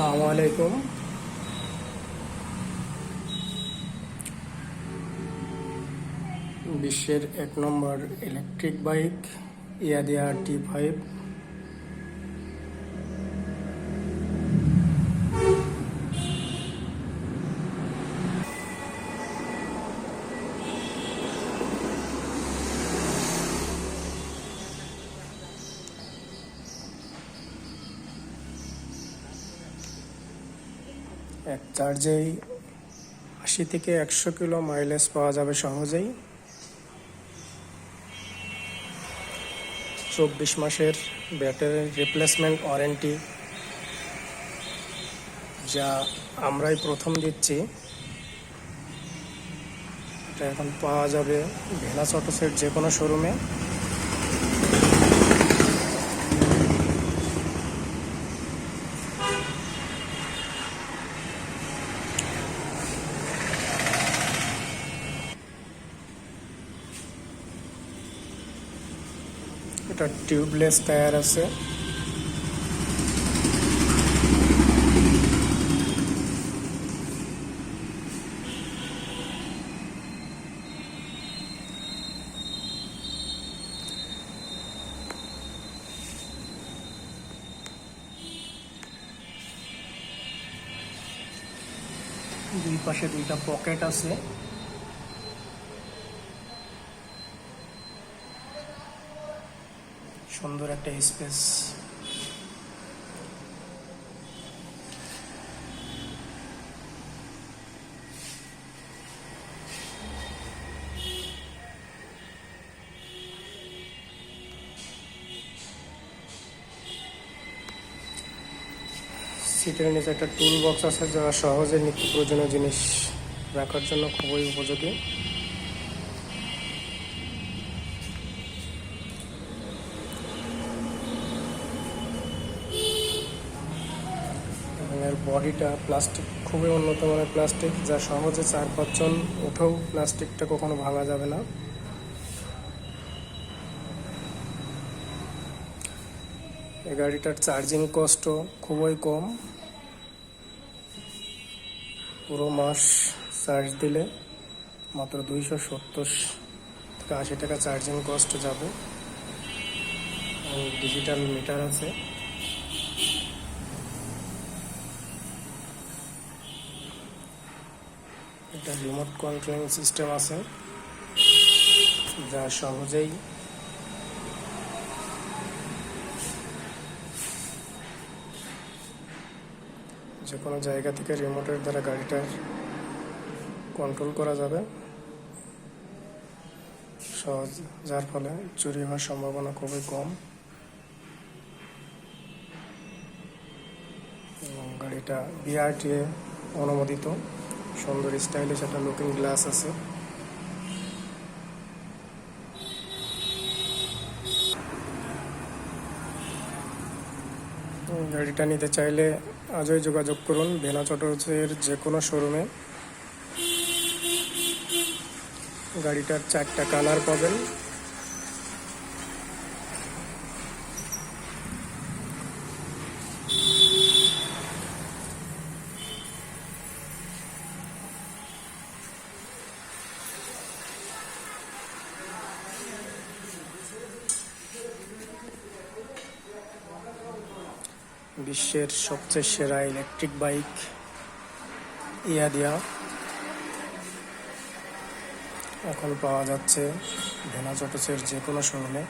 আসসালামু আলাইকুম। বিশ্বের 1 নম্বর ইলেকট্রিক বাইক ইয়াদিয়া T5। এক চার্জেই 80 থেকে 100 কিলো মাইলেজ পাওয়া যাবে সহজেই। 24 মাসের ব্যাটারি রিপ্লেসমেন্ট ওয়ারেন্টি, যা আমরাই প্রথম দিচ্ছি। এটা এখন পাওয়া যাবে ভেনাস অটোসের যে কোনো শোরুমে। এটা টিউবলেস টায়ার আছে। দুই পাশে 2টা পকেট আছে। সুন্দর একটা স্পেস। সিটের নিচে একটা টুল বক্স আছে, যা সহজে নিত্য প্রয়োজনীয় জিনিস রাখার জন্য খুবই উপযোগী। এর বডিটা প্লাস্টিক, খুবই উন্নত মানের প্লাস্টিক, যা সহজে 4-5 জন উঠেও প্লাস্টিকটা কখনো ভাঙা যাবে না। এই গাড়িটার চার্জিং কস্টও খুবই কম। পুরো মাস চার্জ দিলে মাত্র 270 থেকে 80 টাকা চার্জিং কস্ট যাবে। ডিজিটাল মিটার আছে। এটা রিমোট কন্ট্রোলিং সিস্টেম আছে, যা সহজেই যে কোনো জায়গা থেকে রিমোটের দ্বারা গাড়িটার কন্ট্রোল করা যাবে সহজ, যার ফলে চুরি হওয়ার সম্ভাবনা খুবই কম। এবং গাড়িটা BRTA অনুমোদিত। সুন্দর স্টাইলিশ একটা লুকিং গ্লাস আছে। গাড়িটা নিতে চাইলে আজই যোগাযোগ করুন ভেনাস অটোসের যে কোনো শোরুমে। গাড়িটার 4টা কালার পাবেন। বিশ্বের সবচেয়ে সেরা ইলেকট্রিক বাইক ইয়াদিয়া এখন পাওয়া যাচ্ছে ভেনাস অটোসের যে কোনো শোরুমে।